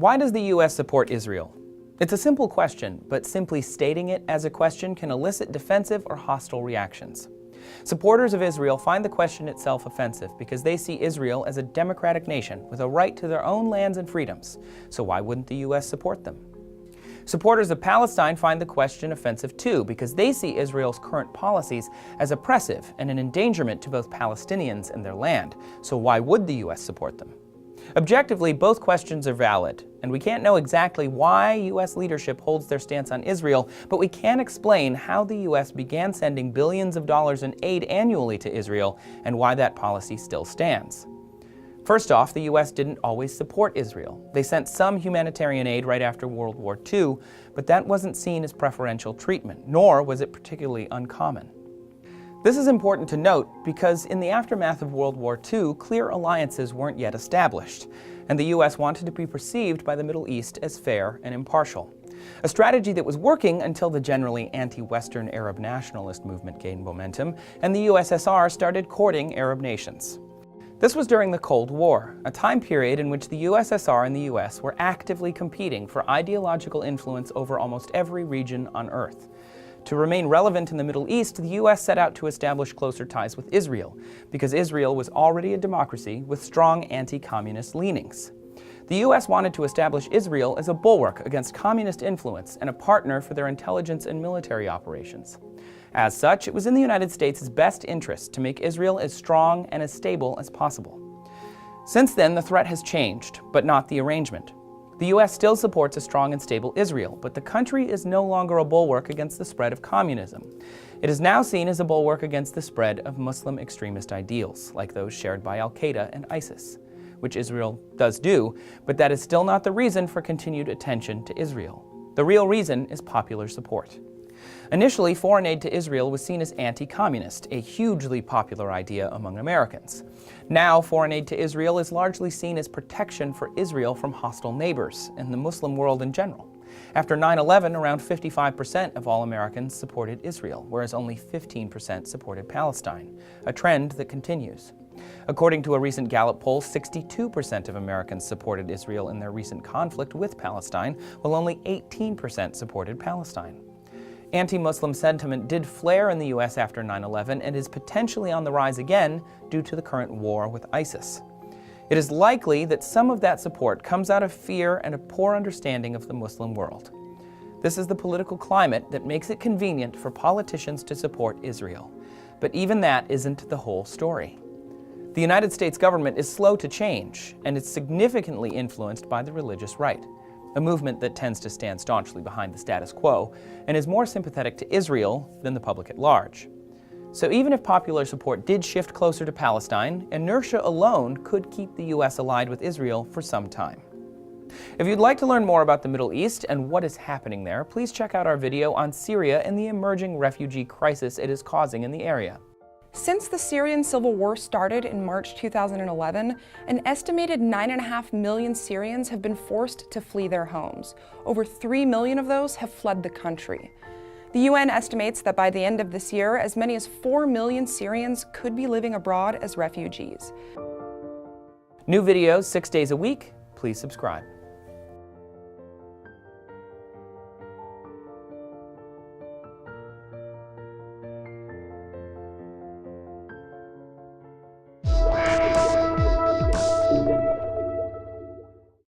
Why does the U.S. support Israel? It's a simple question, but simply stating it as a question can elicit defensive or hostile reactions. Supporters of Israel find the question itself offensive because they see Israel as a democratic nation with a right to their own lands and freedoms. So why wouldn't the U.S. support them? Supporters of Palestine find the question offensive too because they see Israel's current policies as oppressive and an endangerment to both Palestinians and their land. So why would the U.S. support them? Objectively, both questions are valid, and we can't know exactly why U.S. leadership holds their stance on Israel, but we can explain how the U.S. began sending billions of dollars in aid annually to Israel and why that policy still stands. First off, the U.S. didn't always support Israel. They sent some humanitarian aid right after World War II, but that wasn't seen as preferential treatment, nor was it particularly uncommon. This is important to note because in the aftermath of World War II, clear alliances weren't yet established, and the U.S. wanted to be perceived by the Middle East as fair and impartial. A strategy that was working until the generally anti-Western Arab nationalist movement gained momentum, and the USSR started courting Arab nations. This was during the Cold War, a time period in which the USSR and the US were actively competing for ideological influence over almost every region on Earth. To remain relevant in the Middle East, the U.S. set out to establish closer ties with Israel, because Israel was already a democracy with strong anti-communist leanings. The U.S. wanted to establish Israel as a bulwark against communist influence and a partner for their intelligence and military operations. As such, it was in the United States' best interest to make Israel as strong and as stable as possible. Since then, the threat has changed, but not the arrangement. The U.S. still supports a strong and stable Israel, but the country is no longer a bulwark against the spread of communism. It is now seen as a bulwark against the spread of Muslim extremist ideals, like those shared by Al-Qaeda and ISIS, which Israel does do, but that is still not the reason for continued attention to Israel. The real reason is popular support. Initially, foreign aid to Israel was seen as anti-communist, a hugely popular idea among Americans. Now, foreign aid to Israel is largely seen as protection for Israel from hostile neighbors and the Muslim world in general. After 9/11, around 55% of all Americans supported Israel, whereas only 15% supported Palestine, a trend that continues. According to a recent Gallup poll, 62% of Americans supported Israel in their recent conflict with Palestine, while only 18% supported Palestine. Anti-Muslim sentiment did flare in the U.S. after 9/11 and is potentially on the rise again due to the current war with ISIS. It is likely that some of that support comes out of fear and a poor understanding of the Muslim world. This is the political climate that makes it convenient for politicians to support Israel. But even that isn't the whole story. The United States government is slow to change, and it's significantly influenced by the religious right, a movement that tends to stand staunchly behind the status quo and is more sympathetic to Israel than the public at large. So even if popular support did shift closer to Palestine, inertia alone could keep the U.S. allied with Israel for some time. If you'd like to learn more about the Middle East and what is happening there, please check out our video on Syria and the emerging refugee crisis it is causing in the area. Since the Syrian civil war started in March 2011, an estimated 9.5 million Syrians have been forced to flee their homes. Over 3 million of those have fled the country. The UN estimates that by the end of this year, as many as 4 million Syrians could be living abroad as refugees. New videos 6 days a week. Please subscribe.